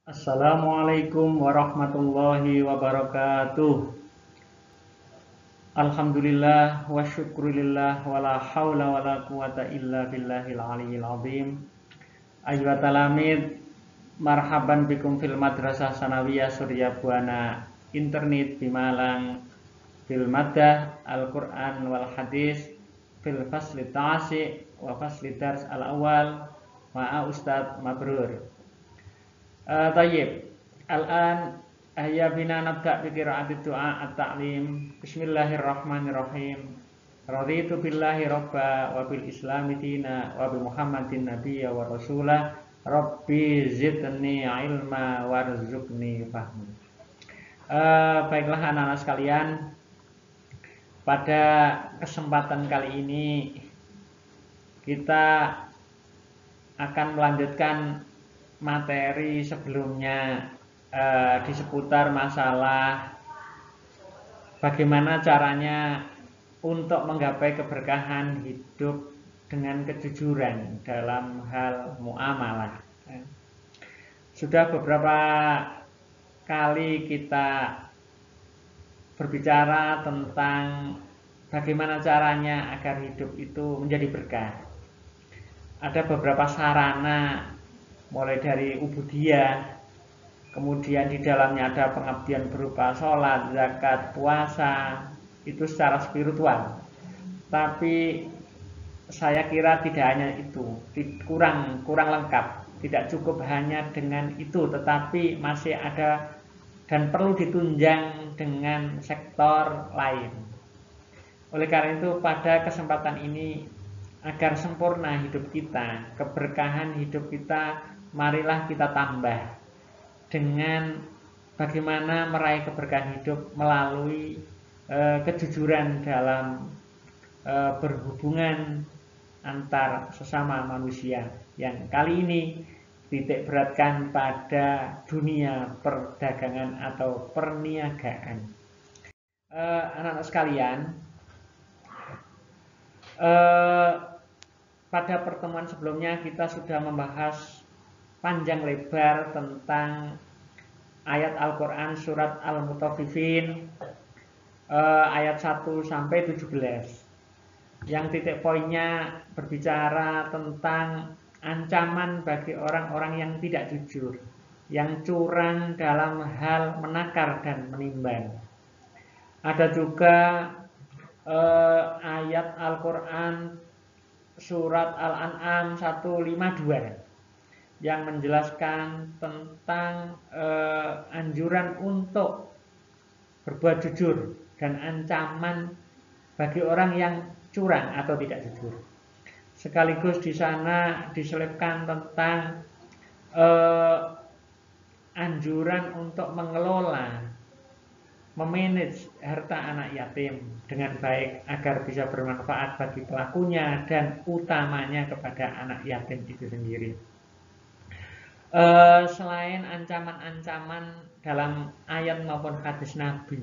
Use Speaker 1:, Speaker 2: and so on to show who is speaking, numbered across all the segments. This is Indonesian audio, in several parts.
Speaker 1: Assalamualaikum warahmatullahi wabarakatuh. Alhamdulillah wa syukurillah wa la hawla wa la quwata illa billahil aliyil azim. Ayyuhat talamid, marhaban bikum fil madrasah sanawiyah Surya Buana Internet Bimalang fil maddah Al-Quran wal hadis fil fasli ta'asi wa fasli dars al-awal ma'a Ustadz Mabrur. Tayyib. Al-an ahya bina nabda bi qira'ati du'a at-ta'lim. Bismillahirrahmanirrahim. Raditu billahi rabba wa bil islami dina wa bi Muhammadin nabiyya wa rasulah. Rabbi zidni ilma warzuqni fahmi. Baiklah anak-anak sekalian, pada kesempatan kali ini kita akan melanjutkan materi sebelumnya di seputar masalah bagaimana caranya untuk menggapai keberkahan hidup dengan kejujuran dalam hal muamalah. Sudah beberapa kali kita berbicara tentang bagaimana caranya agar hidup itu menjadi berkah. Ada beberapa sarana, mulai dari ubudiyah, kemudian di dalamnya ada pengabdian berupa sholat, zakat, puasa, itu secara spiritual. Tapi saya kira tidak hanya itu, kurang lengkap, tidak cukup hanya dengan itu, tetapi masih ada dan perlu ditunjang dengan sektor lain. Oleh karena itu pada kesempatan ini, agar sempurna hidup kita, keberkahan hidup kita, marilah kita tambah dengan bagaimana meraih keberkahan hidup melalui kejujuran dalam berhubungan antar sesama manusia, yang kali ini titik beratkan pada dunia perdagangan atau perniagaan. Anak-anak sekalian, pada pertemuan sebelumnya kita sudah membahas panjang lebar tentang ayat Al-Quran surat Al-Mutaffifin ayat 1 sampai 17, yang titik poinnya berbicara tentang ancaman bagi orang-orang yang tidak jujur, yang curang dalam hal menakar dan menimbang. Ada juga ayat Al-Quran surat Al-An'am 152 yang menjelaskan tentang anjuran untuk berbuat jujur dan ancaman bagi orang yang curang atau tidak jujur. Sekaligus di sana diselipkan tentang anjuran untuk mengelola, memanage harta anak yatim dengan baik agar bisa bermanfaat bagi pelakunya dan utamanya kepada anak yatim itu sendiri. Selain ancaman-ancaman dalam ayat maupun hadis Nabi,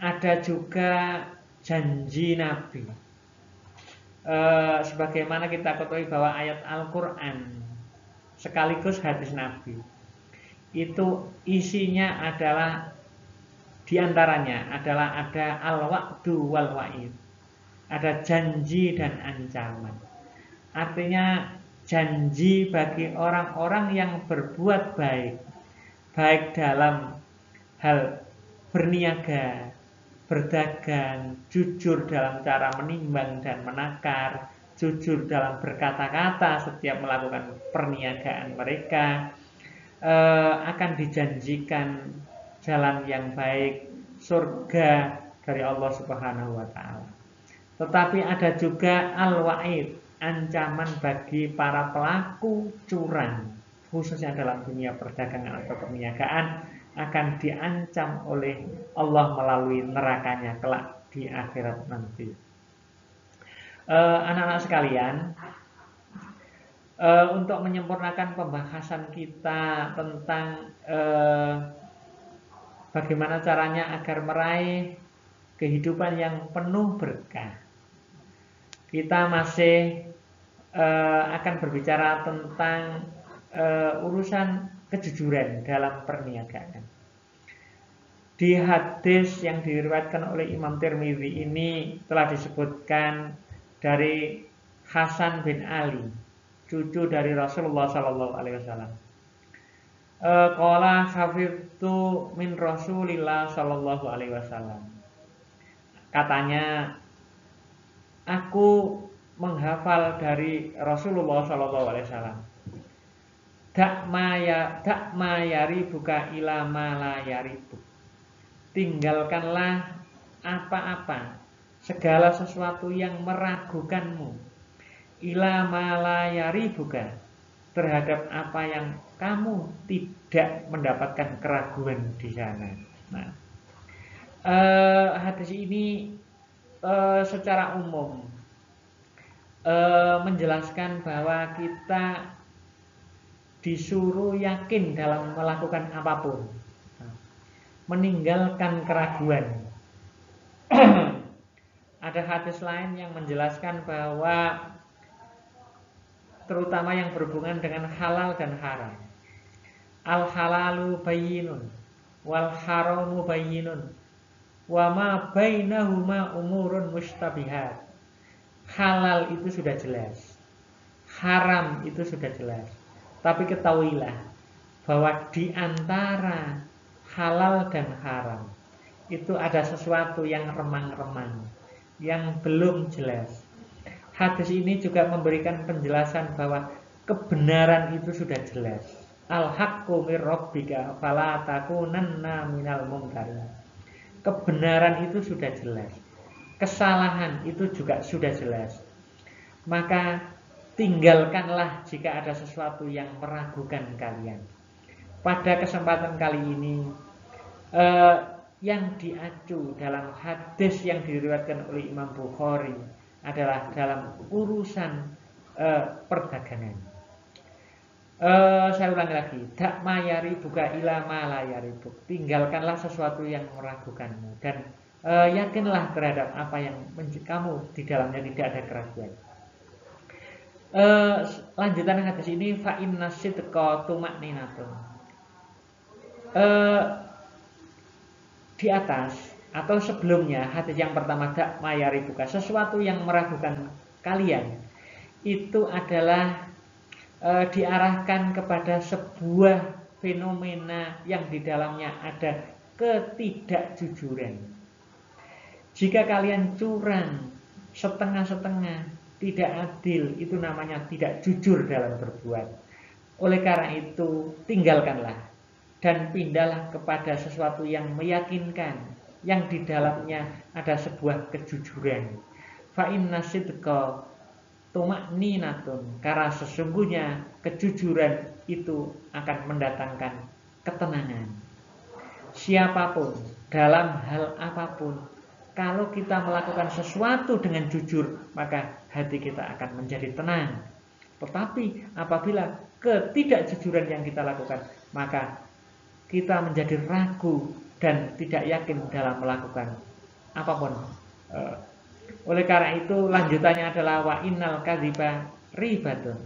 Speaker 1: ada juga janji Nabi. Sebagaimana kita ketahui bahwa ayat Al-Quran sekaligus hadis Nabi itu isinya adalah, diantaranya adalah ada al-wa'du wal wa'id, ada janji dan ancaman. Artinya janji bagi orang-orang yang berbuat baik, baik dalam hal berniaga, berdagang, jujur dalam cara menimbang dan menakar, jujur dalam berkata-kata setiap melakukan perniagaan mereka, akan dijanjikan jalan yang baik, surga dari Allah Subhanahu wa Ta'ala. Tetapi ada juga al-wa'id, ancaman bagi para pelaku curang, khususnya dalam dunia perdagangan atau perniagaan, akan diancam oleh Allah melalui nerakanya kelak di akhirat nanti. Anak-anak sekalian, untuk menyempurnakan pembahasan kita tentang bagaimana caranya agar meraih kehidupan yang penuh berkah, kita masih akan berbicara tentang urusan kejujuran dalam perniagaan. Di hadis yang diriwayatkan oleh Imam Tirmidzi ini telah disebutkan dari Hasan bin Ali, cucu dari Rasulullah Sallallahu Alaihi Wasallam. Qala hafidtu min Rasulillah Sallallahu Alaihi Wasallam. Katanya, aku menghafal dari Rasulullah Sallallahu Alaihi Wasallam. Dak mayari buka ila malayaribu. Tinggalkanlah apa-apa, segala sesuatu yang meragukanmu. Ila malayari buka, terhadap apa yang kamu tidak mendapatkan keraguan di sana. Nah, hadis ini secara umum menjelaskan bahwa kita disuruh yakin dalam melakukan apapun, meninggalkan keraguan. Ada hadis lain yang menjelaskan bahwa terutama yang berhubungan dengan halal dan haram. Al halalu bayyinun wal haramu bayyinun wa ma bainahuma umurun mustabihat. Halal itu sudah jelas, haram itu sudah jelas. Tapi ketahuilah bahwa di antara halal dan haram itu ada sesuatu yang remang-remang, yang belum jelas. Hadis ini juga memberikan penjelasan bahwa kebenaran itu sudah jelas. Al-haqqu mir rabbika fala takunanna minal mumtarin. Kebenaran itu sudah jelas. Kesalahan itu juga sudah jelas. Maka tinggalkanlah jika ada sesuatu yang meragukan kalian. Pada kesempatan kali ini yang diacu dalam hadis yang diriwayatkan oleh Imam Bukhari adalah dalam urusan perdagangan. Saya ulangi lagi, dak mayari buka ila malayari buk. Tinggalkanlah sesuatu yang meragukanmu dan yakinlah terhadap apa yang kamu di dalamnya tidak ada keraguan. Lanjutan hadis ini, fa inna sidqa tuma'ninatun. Di atas atau sebelumnya hadis yang pertama, dak mayari buka, sesuatu yang meragukan kalian, itu adalah diarahkan kepada sebuah fenomena yang di dalamnya ada ketidakjujuran. Jika kalian curang, setengah-setengah, tidak adil, itu namanya tidak jujur dalam berbuat. Oleh karena itu, tinggalkanlah dan pindahlah kepada sesuatu yang meyakinkan, yang di dalamnya ada sebuah kejujuran. Fa inna sidqa tuma'ninatun, karena sesungguhnya kejujuran itu akan mendatangkan ketenangan. Siapapun, dalam hal apapun, kalau kita melakukan sesuatu dengan jujur, maka hati kita akan menjadi tenang. Tetapi apabila ketidakjujuran yang kita lakukan, maka kita menjadi ragu dan tidak yakin dalam melakukan apapun. Oleh karena itu lanjutannya adalah wa innal kadziba ribatun.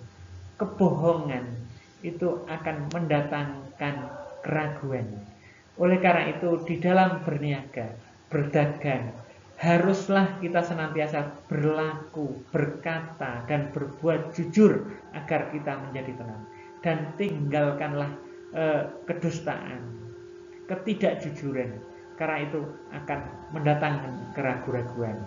Speaker 1: Kebohongan itu akan mendatangkan keraguan. Oleh karena itu di dalam berniaga, berdagang, haruslah kita senantiasa berlaku, berkata dan berbuat jujur agar kita menjadi tenang. Dan tinggalkanlah kedustaan, ketidakjujuran, karena itu akan mendatangkan keraguan-keraguan.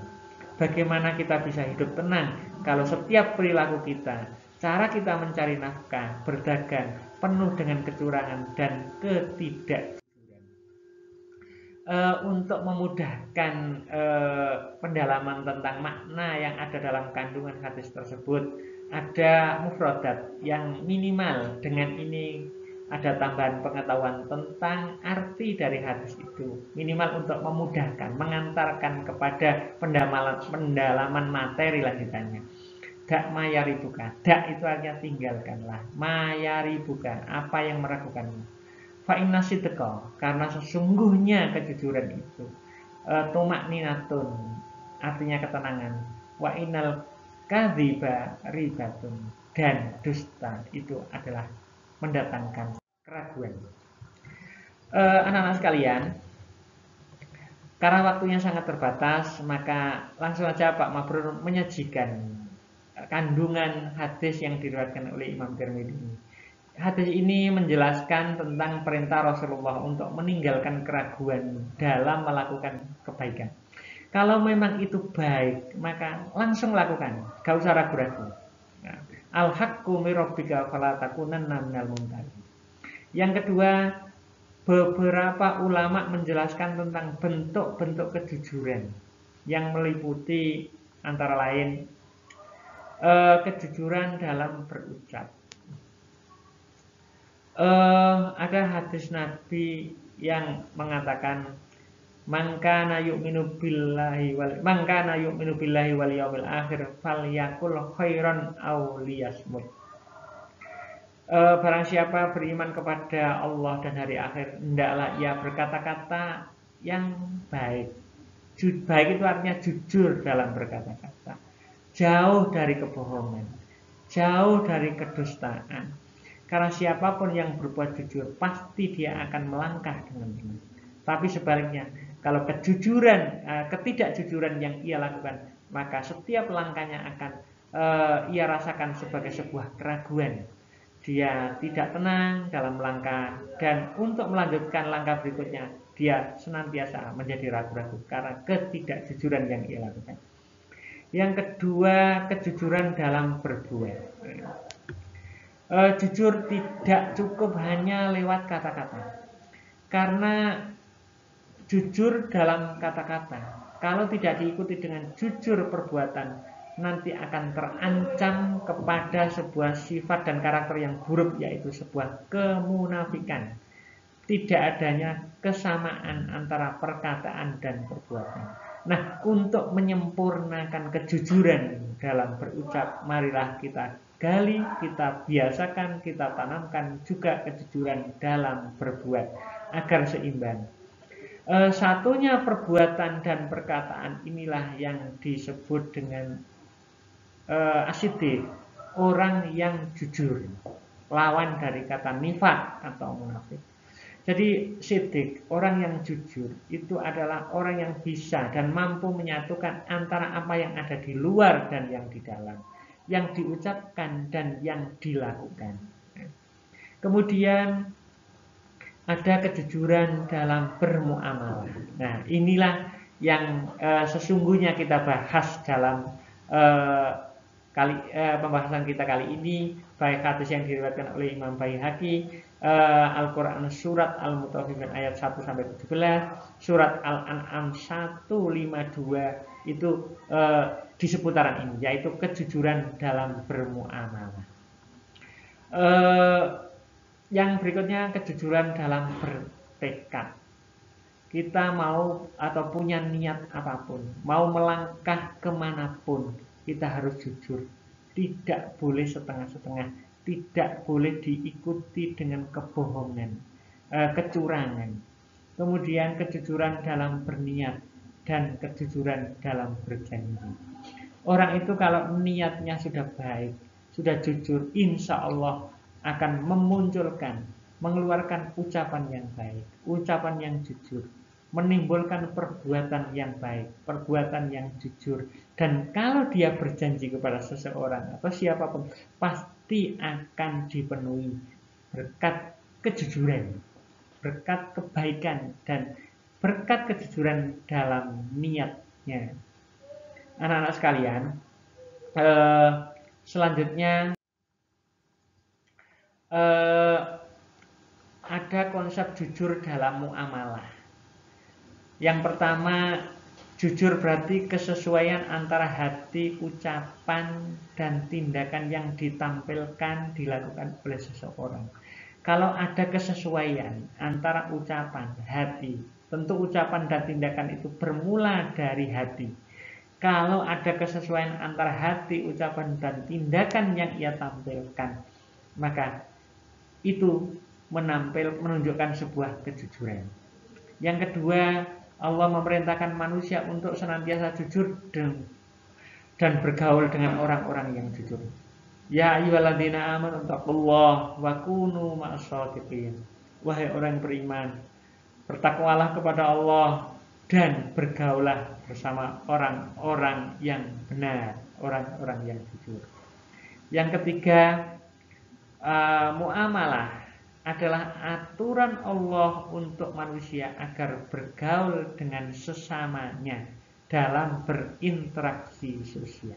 Speaker 1: Bagaimana kita bisa hidup tenang kalau setiap perilaku kita, cara kita mencari nafkah, berdagang, penuh dengan kecurangan dan ketidakjujuran. Untuk memudahkan pendalaman tentang makna yang ada dalam kandungan hadis tersebut, ada mufradat yang minimal. Dengan ini ada tambahan pengetahuan tentang arti dari hadis itu, minimal untuk memudahkan, mengantarkan kepada pendalaman materi lanjutannya. Dak mayari buka, dak itu artinya tinggalkanlah, mayari buka, apa yang meragukanmu. Fa inna sidqa, karena sesungguhnya kejujuran itu, tuma'ninatun, artinya ketenangan. Wa innal kadziba ribatun, dan dusta itu adalah mendatangkan keraguan. Anak-anak sekalian, karena waktunya sangat terbatas, maka langsung saja Pak Mabrur menyajikan kandungan hadis yang diriwayatkan oleh Imam Tirmidzi ini. Hadis ini menjelaskan tentang perintah Rasulullah untuk meninggalkan keraguan dalam melakukan kebaikan. Kalau memang itu baik, maka langsung lakukan, gak usah ragu-ragu. Nah, al-haqqu min rabbika fala takunanna minal mumtarin. Yang kedua, beberapa ulama menjelaskan tentang bentuk-bentuk kejujuran yang meliputi antara lain kejujuran dalam berucap. Ada hadis Nabi yang mengatakan man kana yu'minu billahi wal yaumil akhir falyakul khairan aw liyasmut. Barang siapa beriman kepada Allah dan hari akhir, hendaklah ia berkata-kata yang baik. Baik itu artinya jujur dalam berkata-kata, jauh dari kebohongan, jauh dari kedustaan. Karena siapapun yang berbuat jujur, pasti dia akan melangkah dengan benar. Tapi sebaliknya, kalau ketidakjujuran yang ia lakukan, maka setiap langkahnya akan ia rasakan sebagai sebuah keraguan. Dia tidak tenang dalam langkah, dan untuk melanjutkan langkah berikutnya, dia senantiasa menjadi ragu-ragu karena ketidakjujuran yang ia lakukan. Yang kedua, kejujuran dalam berbuat. Jujur tidak cukup hanya lewat kata-kata, karena jujur dalam kata-kata, kalau tidak diikuti dengan jujur perbuatan, nanti akan terancam kepada sebuah sifat dan karakter yang buruk, yaitu sebuah kemunafikan. Tidak adanya kesamaan antara perkataan dan perbuatan. Nah, untuk menyempurnakan kejujuran dalam berucap, marilah kita gali, kita biasakan, kita tanamkan juga kejujuran dalam berbuat agar seimbang. Satunya perbuatan dan perkataan inilah yang disebut dengan asidik, orang yang jujur, lawan dari kata nifak atau munafik. Jadi sidik, orang yang jujur, itu adalah orang yang bisa dan mampu menyatukan antara apa yang ada di luar dan yang di dalam, yang diucapkan dan yang dilakukan. Kemudian ada kejujuran dalam bermuamalah. Nah, inilah yang sesungguhnya kita bahas dalam pembahasan kita kali ini, baik hadis yang diriwayatkan oleh Imam Baihaqi, Al-Quran surat Al-Mutaffifin ayat 1-17, surat Al-An'am 152, itu di seputaran ini, yaitu kejujuran dalam bermuamalah. Yang berikutnya, kejujuran dalam bertekad. Kita mau atau punya niat apapun, mau melangkah kemanapun, kita harus jujur, tidak boleh setengah-setengah, tidak boleh diikuti dengan kebohongan, kecurangan. Kemudian kejujuran dalam berniat dan kejujuran dalam berjanji. Orang itu kalau niatnya sudah baik, sudah jujur, insya Allah akan memunculkan, mengeluarkan ucapan yang baik, ucapan yang jujur, menimbulkan perbuatan yang baik, perbuatan yang jujur. Dan kalau dia berjanji kepada seseorang atau siapapun, pasti akan dipenuhi berkat kejujuran, berkat kebaikan, dan berkat kejujuran dalam niatnya. Anak-anak sekalian, selanjutnya ada konsep jujur dalam muamalah. Yang pertama, jujur berarti kesesuaian antara hati, ucapan, dan tindakan yang ditampilkan, dilakukan oleh seseorang. Kalau ada kesesuaian antara ucapan, hati, tentu ucapan dan tindakan itu bermula dari hati. Kalau ada kesesuaian antara hati, ucapan, dan tindakan yang ia tampilkan, maka itu menunjukkan sebuah kejujuran. Yang kedua, Allah memerintahkan manusia untuk senantiasa jujur dan bergaul dengan orang-orang yang jujur. Ya ayyuhalladzina amanu taqullaha wa kunu ma'as-shadiqin. Wahai orang yang beriman, bertakwalah kepada Allah dan bergaulah bersama orang-orang yang benar, orang-orang yang jujur. Yang ketiga, muamalah adalah aturan Allah untuk manusia agar bergaul dengan sesamanya dalam berinteraksi sosial.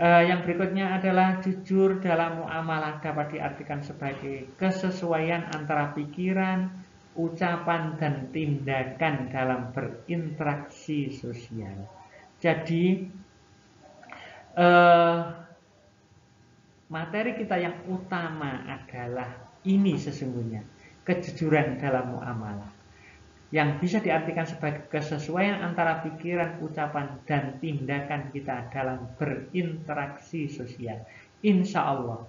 Speaker 1: Yang berikutnya adalah jujur dalam muamalah dapat diartikan sebagai kesesuaian antara pikiran, ucapan, dan tindakan dalam berinteraksi sosial. Jadi materi kita yang utama adalah ini sesungguhnya, kejujuran dalam muamalah, yang bisa diartikan sebagai kesesuaian antara pikiran, ucapan, dan tindakan kita dalam berinteraksi sosial. Insya Allah,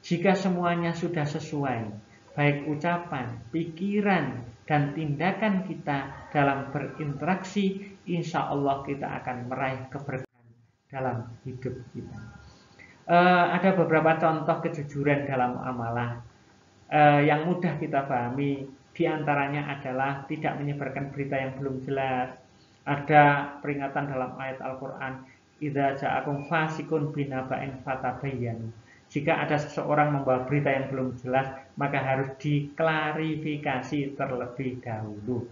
Speaker 1: jika semuanya sudah sesuai, baik ucapan, pikiran, dan tindakan kita dalam berinteraksi, insya Allah kita akan meraih keberkahan dalam hidup kita. Ada beberapa contoh kejujuran dalam muamalah yang mudah kita pahami. Di antaranya adalah tidak menyebarkan berita yang belum jelas. Ada peringatan dalam ayat Al-Quran, idza ja'akum fasikun binaba'in fatabayyanu. Jika ada seseorang membawa berita yang belum jelas, maka harus diklarifikasi terlebih dahulu.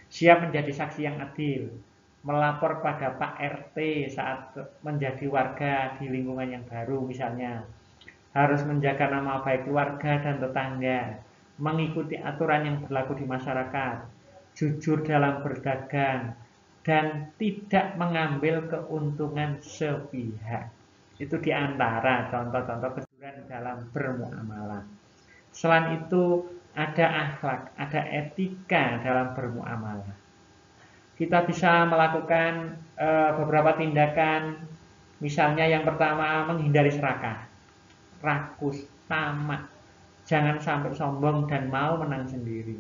Speaker 1: Siap menjadi saksi yang adil, melapor pada Pak RT saat menjadi warga di lingkungan yang baru misalnya. Harus menjaga nama baik keluarga dan tetangga, mengikuti aturan yang berlaku di masyarakat, jujur dalam berdagang, dan tidak mengambil keuntungan sepihak. Itu diantara contoh-contoh kejujuran dalam bermuamalah. Selain itu, ada akhlak, ada etika dalam bermuamalah. Kita bisa melakukan beberapa tindakan, misalnya yang pertama menghindari serakah, rakus, tamak. Jangan sampai sombong dan mau menang sendiri.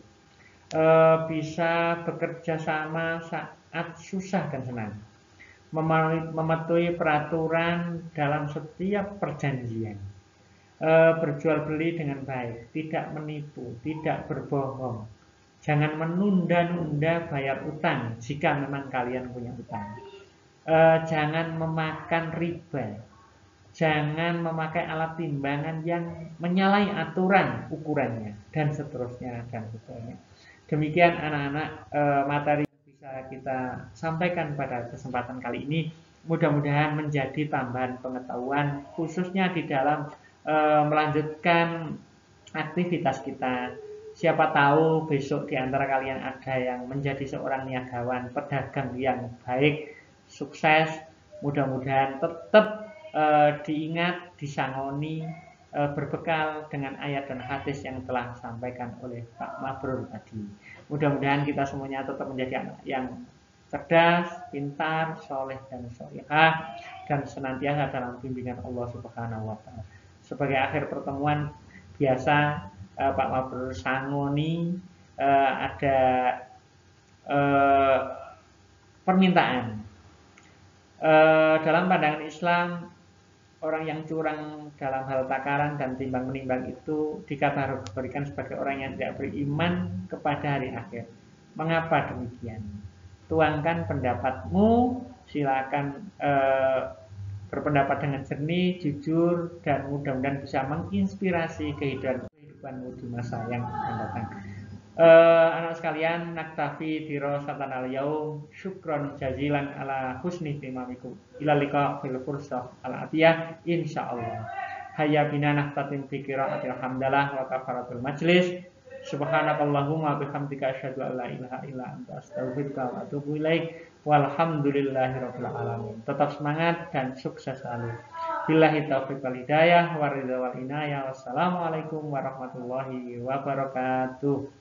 Speaker 1: Bisa bekerja sama saat susah dan senang. Mematuhi peraturan dalam setiap perjanjian. Berjual beli dengan baik, tidak menipu, tidak berbohong. Jangan menunda-nunda bayar utang jika memang kalian punya utang. Jangan memakan riba. Jangan memakai alat timbangan yang menyalahi aturan ukurannya, dan seterusnya. Demikian anak-anak materi yang bisa kita sampaikan pada kesempatan kali ini. Mudah-mudahan menjadi tambahan pengetahuan, khususnya di dalam melanjutkan aktivitas kita. Siapa tahu besok di antara kalian ada yang menjadi seorang niagawan, pedagang yang baik, sukses. Mudah-mudahan tetap diingat, disangoni, berbekal dengan ayat dan hadis yang telah disampaikan oleh Pak Mabrur tadi. Mudah-mudahan kita semuanya tetap menjadi anak yang cerdas, pintar, soleh dan solehah, dan senantiasa dalam bimbingan Allah Subhanahu wa Ta'ala. Sebagai akhir pertemuan biasa, Pak Mabrur sangoni ada permintaan. Dalam pandangan Islam, orang yang curang dalam hal takaran dan timbang menimbang itu dikategorikan sebagai orang yang tidak beriman kepada hari akhir. Mengapa demikian? Tuangkan pendapatmu, silakan berpendapat dengan jernih, jujur, dan mudah-mudahan bisa menginspirasi kehidupanmu di masa yang akan datang. Anak sekalian, naktafi dirosatan al-yaum, syukron jazilan ala husni timamikum, ila liqa fil fursah al-atiyah insyaallah. Hayya bina naktatin fi qiraatil hamdalah wa kafaratul majlis. Subhanakallahumma bihamdika asyhadu an la ilaha illa anta astaghfiruka wa atubu ilaik. Walhamdulillahirabbil alamin. Tetap semangat dan sukses selalu. Billahi taufiq wal hidayah wa ridha wal inayah. Wassalamualaikum warahmatullahi wabarakatuh.